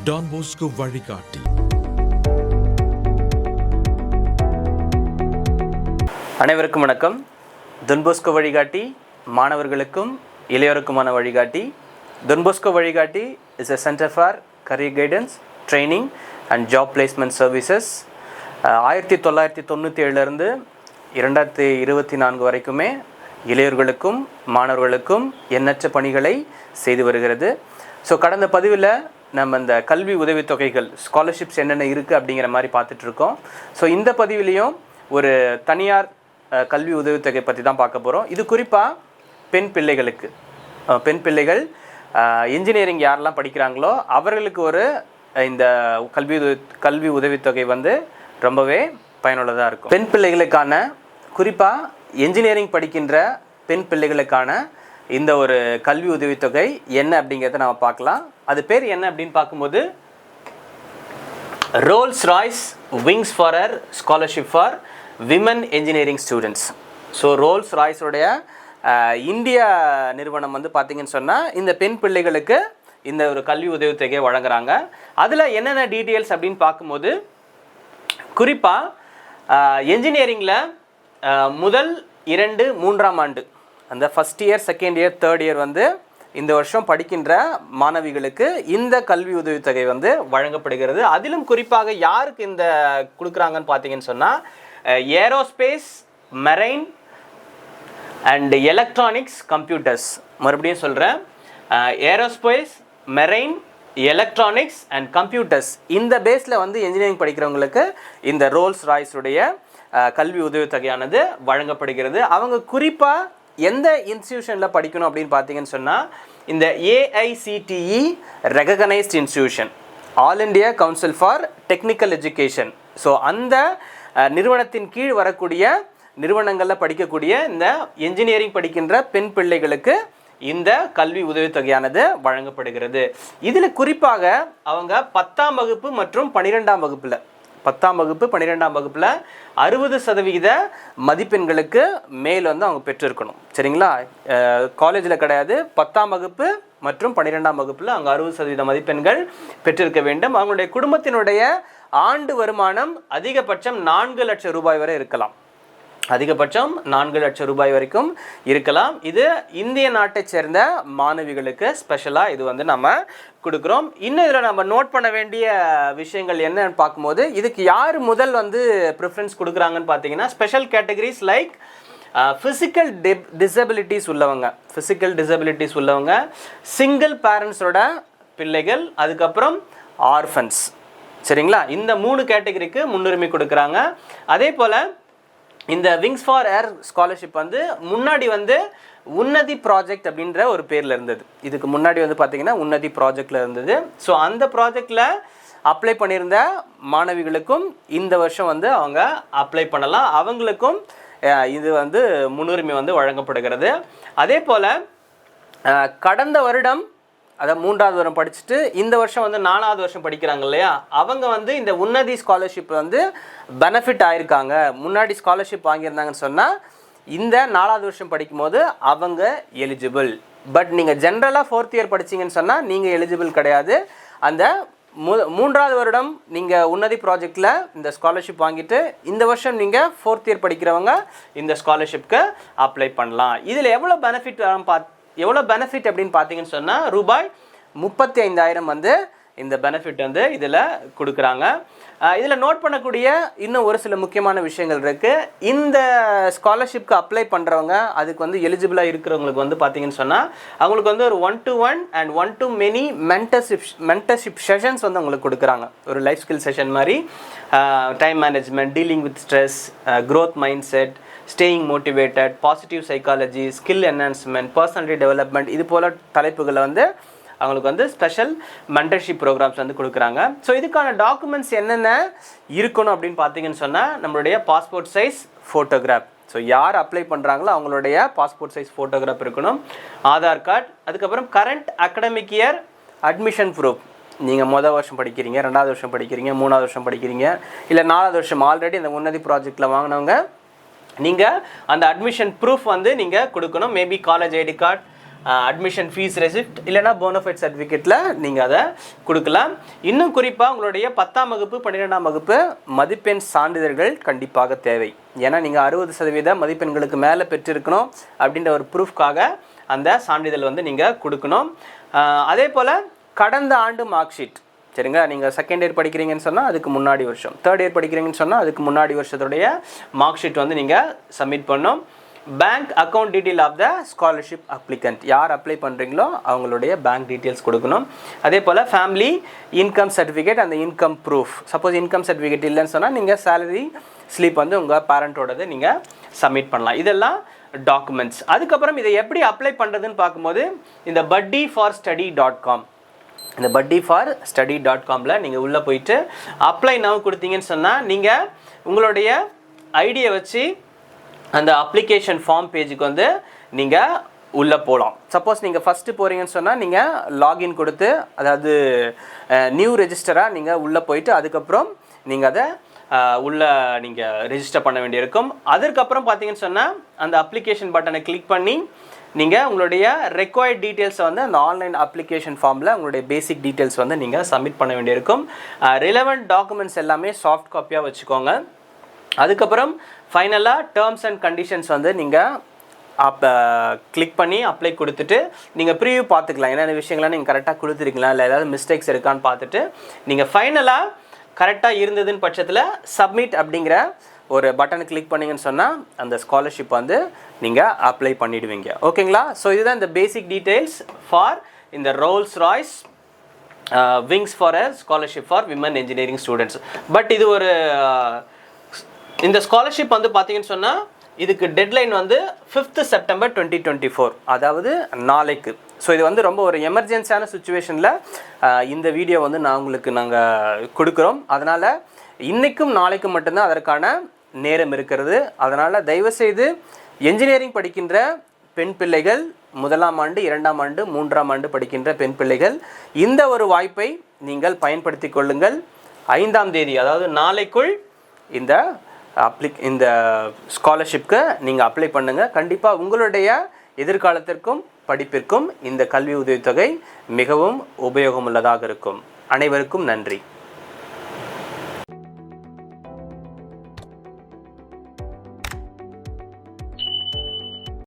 Don Bosco வழிகாட்டி. அனைவருக்கும் வணக்கம். டான் போஸ்கோ வழிகாட்டி மாணவர்களுக்கும் இளையோருக்குமான வழிகாட்டி. டான் போஸ்கோ வழிகாட்டி is a center for career guidance, training and job placement services. 1997 2024 வரைக்குமே இளையோர்களுக்கும் மாணவர்களுக்கும் எண்ணற்ற பணிகளை செய்து வருகிறது. ஸோ கடந்த பதிவில் நம்ம இந்த கல்வி உதவித்தொகைகள் ஸ்காலர்ஷிப்ஸ் என்னென்ன இருக்குது அப்படிங்கிற மாதிரி பார்த்துட்ருக்கோம். ஸோ இந்த பதிவிலையும் ஒரு தனியார் கல்வி உதவித்தொகை பற்றி தான் பார்க்க போகிறோம். இது குறிப்பாக பெண் பிள்ளைகள் இன்ஜினியரிங் யாரெல்லாம் படிக்கிறாங்களோ அவர்களுக்கு ஒரு இந்த கல்வி உதவித்தொகை வந்து ரொம்பவே பயனுள்ளதாக இருக்கும். பெண் பிள்ளைகளுக்கான குறிப்பாக இன்ஜினியரிங் படிக்கின்ற பெண் பிள்ளைகளுக்கான இந்த ஒரு கல்வி உதவித்தொகை என்ன அப்படிங்கிறத நம்ம பார்க்கலாம். அது பேர் என்ன அப்படின்னு பார்க்கும்போது Rolls Royce wings for her scholarship for women engineering students. So Rolls ராய்ஸோடைய இந்தியா நிறுவனம் வந்து பார்த்திங்கன்னு சொன்னால் இந்த பெண் பிள்ளைகளுக்கு இந்த ஒரு கல்வி உதவித்தொகையை வழங்குறாங்க. அதில் என்னென்ன டீட்டெயில்ஸ் அப்படின்னு பார்க்கும்போது குறிப்பாக என்ஜினியரிங்கில் முதல் 2-3ஆம் ஆண்டு அந்த first year, second year, third year வந்து இந்த வருஷம் படிக்கின்ற மாணவிகளுக்கு இந்த கல்வி உதவித்தொகை வந்து வழங்கப்படுகிறது. அதிலும் குறிப்பாக யாருக்கு இந்த கொடுக்குறாங்கன்னு பார்த்தீங்கன்னு சொன்னால் aerospace, marine and electronics, computers. மறுபடியும் சொல்கிறேன், aerospace, marine, electronics and computers. இந்த பேஸில் வந்து இன்ஜினியரிங் படிக்கிறவங்களுக்கு இந்த ரோல்ஸ் ராய்ஸுடைய கல்வி உதவித்தொகையானது வழங்கப்படுகிறது. அவங்க குறிப்பாக எந்த இன்ஸ்டியூஷனில் படிக்கணும் அப்படின்னு பார்த்தீங்கன்னு சொன்னால் இந்த AICTE recognised institution, all India council for technical education. So அந்த நிறுவனத்தின் கீழ் வரக்கூடிய நிறுவனங்களில் படிக்கக்கூடிய இந்த இன்ஜினியரிங் படிக்கின்ற பெண் பிள்ளைகளுக்கு இந்த கல்வி உதவித்தொகையானது வழங்கப்படுகிறது. இதில் குறிப்பாக அவங்க 10ஆம் வகுப்பு மற்றும் 12ஆம் வகுப்பில் 10ஆம் வகுப்பு 12ஆம் வகுப்பில் 60% மதிப்பெண்களுக்கு மேல் வந்து அவங்க பெற்றிருக்கணும். சரிங்களா? காலேஜில் கிடையாது, 10ஆம் வகுப்பு மற்றும் 12ஆம் வகுப்பில் அவங்க 60% மதிப்பெண்கள் பெற்றிருக்க வேண்டும். அவங்களுடைய குடும்பத்தினுடைய ஆண்டு வருமானம் அதிகபட்சம் 4 லட்சம் ரூபாய் வரை இருக்கலாம். அதிகபட்சம் 4 லட்சம் ரூபாய் வரைக்கும் இருக்கலாம். இது இந்திய நாட்டை சேர்ந்த மாணவிகளுக்கு ஸ்பெஷலாக இது வந்து நம்ம கொடுக்குறோம். இன்னும் இதில் நம்ம நோட் பண்ண வேண்டிய விஷயங்கள் என்னன்னு பார்க்கும்போது இதுக்கு யார் முதல் வந்து ப்ரிஃபரன்ஸ் கொடுக்குறாங்கன்னு பார்த்தீங்கன்னா special categories like physical disabilities உள்ளவங்க, சிங்கிள் பேரண்ட்ஸோட பிள்ளைகள், அதுக்கப்புறம் ஆர்ஃபன்ஸ். சரிங்களா? இந்த 3 கேட்டகரிக்கு முன்னுரிமை கொடுக்குறாங்க. அதே போல் இந்த விங்ஸ் ஃபார் ஏர் ஸ்காலர்ஷிப் வந்து முன்னாடி வந்து உன்னதி ப்ராஜெக்ட் அப்படின்ற ஒரு பேரில் இருந்தது. இதுக்கு முன்னாடி வந்து பார்த்திங்கன்னா உன்னதி ப்ராஜெக்டில் இருந்தது. ஸோ அந்த ப்ராஜெக்டில் அப்ளை பண்ணியிருந்த மாணவிகளுக்கும் இந்த வருஷம் வந்து அவங்க அப்ளை பண்ணலாம். அவங்களுக்கும் இது வந்து முன்னுரிமை வந்து வழங்கப்படுகிறது. அதே போல் கடந்த வருடம் அதை 3ஆவது வருடம் படிச்சுட்டு இந்த வருஷம் வந்து 4ஆவது வருஷம் படிக்கிறாங்க இல்லையா, அவங்க வந்து இந்த உன்னதி ஸ்காலர்ஷிப் வந்து பெனிஃபிட் ஆகிருக்காங்க. முன்னாடி ஸ்காலர்ஷிப் வாங்கியிருந்தாங்கன்னு சொன்னால் இந்த 4ஆவது வருஷம் படிக்கும்போது அவங்க எலிஜிபிள். பட் நீங்கள் ஜென்ரலாக 4th இயர் படிச்சிங்கன்னு சொன்னால் நீங்கள் எலிஜிபிள் கிடையாது. அந்த 3ஆவது வருடம் நீங்கள் உன்னதி ப்ராஜெக்டில் இந்த ஸ்காலர்ஷிப் வாங்கிட்டு இந்த வருஷம் நீங்கள் 4th இயர் படிக்கிறவங்க இந்த ஸ்காலர்ஷிப்க்கு அப்ளை பண்ணலாம். இதில் எவ்வளோ பெனிஃபிட் அப்படின்னு பார்த்தீங்கன்னு சொன்னால் ரூபாய் 35,000 வந்து இந்த பெனிஃபிட் வந்து இதில் கொடுக்குறாங்க. இதில் நோட் பண்ணக்கூடிய இன்னும் ஒரு சில முக்கியமான விஷயங்கள் இருக்குது. இந்த ஸ்காலர்ஷிப்க்கு அப்ளை பண்ணுறவங்க அதுக்கு வந்து எலிஜிபிளாக இருக்கிறவங்களுக்கு வந்து பார்த்தீங்கன்னு சொன்னால் அவங்களுக்கு வந்து ஒரு 1-to-1 and 1-to-many mentorship sessions வந்து அவங்களுக்கு கொடுக்குறாங்க. ஒரு லைஃப் ஸ்கில் செஷன் மாதிரி, time management, dealing with stress, growth mind set, staying motivated, positive psychology, skill enhancement, personality development, இது போல் தலைப்புகளை வந்து அவங்களுக்கு வந்து ஸ்பெஷல் மென்டர்ஷிப் ப்ரோக்ராம்ஸ் வந்து கொடுக்குறாங்க. ஸோ இதுக்கான டாக்குமெண்ட்ஸ் என்னென்ன இருக்கணும் அப்படின்னு பார்த்தீங்கன்னு சொன்னால் நம்மளுடைய பாஸ்போர்ட் சைஸ் ஃபோட்டோகிராஃப். ஸோ யார் அப்ளை பண்ணுறாங்களோ அவங்களுடைய பாஸ்போர்ட் சைஸ் ஃபோட்டோகிராஃப் இருக்கணும், ஆதார் கார்டு, அதுக்கப்புறம் current academic year admission proof. நீங்கள் மொதல் வருஷம் படிக்கிறீங்க, 2ஆவது வருஷம் படிக்கிறீங்க, 3ஆவது வருஷம் படிக்கிறீங்க, இல்லை 4ஆவது வருஷம் ஆல்ரெடி இந்த உன்னதி ப்ராஜெக்டில் வாங்கினவங்க நீங்கள் அந்த அட்மிஷன் ப்ரூஃப் வந்து நீங்கள் கொடுக்கணும். Maybe college ID card admission fees receipt இல்லைனா போனஃபைட் சர்டிஃபிகேட்டில் நீங்கள் அதை கொடுக்கலாம். இன்னும் குறிப்பாக உங்களுடைய 10ஆம் வகுப்பு 12ஆம் வகுப்பு மதிப்பெண் சான்றிதழ்கள் கண்டிப்பாக தேவை. ஏன்னா நீங்கள் 60% மதிப்பெண்களுக்கு மேலே பெற்றிருக்கணும் அப்படின்ற ஒரு ப்ரூஃப்காக அந்த சான்றிதழ் வந்து நீங்கள் கொடுக்கணும். அதே போல் கடந்த ஆண்டு மார்க் ஷீட், சரிங்களா, நீங்கள் செகண்ட் இயர் படிக்கிறீங்கன்னு சொன்னால் அதுக்கு முன்னாடி வருஷம், தேர்ட் இயர் படிக்கிறீங்கன்னு சொன்னால் அதுக்கு முன்னாடி வருஷத்துடைய மார்க் ஷீட் வந்து நீங்கள் சப்மிட் பண்ணணும். Bank account detail of the scholarship applicant, யார் அப்ளை பண்ணுறீங்களோ அவங்களுடைய பேங்க் டீட்டெயில்ஸ் கொடுக்கணும். அதே போல் ஃபேமிலி இன்கம் சர்டிஃபிகேட், அந்த income proof, suppose income certificate இல்லைன்னு சொன்னால் நீங்கள் சேலரி ஸ்லிப் வந்து உங்கள் பேரண்ட்டோடது நீங்கள் சப்மிட் பண்ணலாம். இதெல்லாம் டாக்குமெண்ட்ஸ். அதுக்கப்புறம் இதை எப்படி அப்ளை பண்ணுறதுன்னு பார்க்கும்போது இந்த buddyforstudy.com, இந்த buddyforstudy.comல நீங்கள் உள்ளே போயிட்டு அப்ளை நவ் கொடுத்தீங்கன்னு சொன்னால் நீங்கள் உங்களுடைய ஐடியை வச்சு அந்த அப்ளிகேஷன் ஃபார்ம் பேஜுக்கு வந்து நீங்கள் உள்ளே போகலாம். சப்போஸ் நீங்கள் ஃபஸ்ட்டு போகிறீங்கன்னு சொன்னால் நீங்கள் லாகின் கொடுத்து, அதாவது நியூ ரெஜிஸ்டராக நீங்கள் உள்ளே போயிட்டு அதுக்கப்புறம் நீங்கள் அதை உள்ளே நீங்கள் ரெஜிஸ்டர் பண்ண வேண்டியிருக்கும். அதற்கப்புறம் பார்த்தீங்கன்னு சொன்னால் அந்த அப்ளிகேஷன் பட்டனை கிளிக் பண்ணி நீங்கள் உங்களுடைய ரெக்வயர்ட் டீட்டெயில்ஸை வந்து அந்த ஆன்லைன் அப்ளிகேஷன் ஃபார்மில் உங்களுடைய பேசிக் டீட்டெயில்ஸ் வந்து நீங்கள் சப்மிட் பண்ண வேண்டியிருக்கும். ரிலவெண்ட் டாக்குமெண்ட்ஸ் எல்லாமே சாஃப்ட் காப்பியாக வச்சுக்கோங்க. அதுக்கப்புறம் ஃபைனலாக டேர்ம்ஸ் அண்ட் கண்டிஷன்ஸ் வந்து நீங்கள் கிளிக் பண்ணி அப்ளை கொடுத்துட்டு நீங்கள் ப்ரீவியூ பார்த்துக்கலாம். என்னென்ன விஷயங்கள்லாம் நீங்கள் கரெக்டாக கொடுத்துருக்கீங்களா, இல்லை ஏதாவது மிஸ்டேக்ஸ் இருக்கான்னு பார்த்துட்டு நீங்கள் ஃபைனலாக கரெக்டாக இருந்ததுன்னு பட்சத்தில் சப்மிட் அப்படிங்கிற ஒரு பட்டனை கிளிக் பண்ணிங்கன்னு சொன்னால் அந்த ஸ்காலர்ஷிப் வந்து நீங்கள் அப்ளை பண்ணிவிடுவீங்க. ஓகேங்களா? ஸோ இதுதான் இந்த பேசிக் டீட்டெயில்ஸ் ஃபார் இந்த Rolle's Royce wings for a scholarship for women engineering students. But இது ஒரு இந்த ஸ்காலர்ஷிப் வந்து பார்த்தீங்கன்னு சொன்னால் இதுக்கு டெட்லைன் வந்து 5th September 2024, அதாவது நாளைக்கு. ஸோ இது வந்து ரொம்ப ஒரு எமர்ஜென்சியான சுச்சுவேஷனில் இந்த வீடியோ வந்து நாங்கள் கொடுக்குறோம். அதனால் இன்றைக்கும் நாளைக்கும் மட்டும்தான் அதற்கான நேரம் இருக்கிறது. அதனால் தயவுசெய்து என்ஜினியரிங் படிக்கின்ற பெண் பிள்ளைகள், 1ஆம் ஆண்டு 2ஆம் ஆண்டு 3ஆம் ஆண்டு படிக்கின்ற பெண் பிள்ளைகள் இந்த ஒரு வாய்ப்பை நீங்கள் பயன்படுத்தி கொள்ளுங்கள். 5ஆம் தேதி, அதாவது நாளைக்குள் இந்த ஸ்காலர்ஷிப்க்கு நீங்கள் அப்ளை பண்ணுங்கள். கண்டிப்பாக உங்களுடைய எதிர்காலத்திற்கும் படிப்பிற்கும் இந்த கல்வி உதவித்தொகை மிகவும் உபயோகமுள்ளதாக இருக்கும். அனைவருக்கும் நன்றி.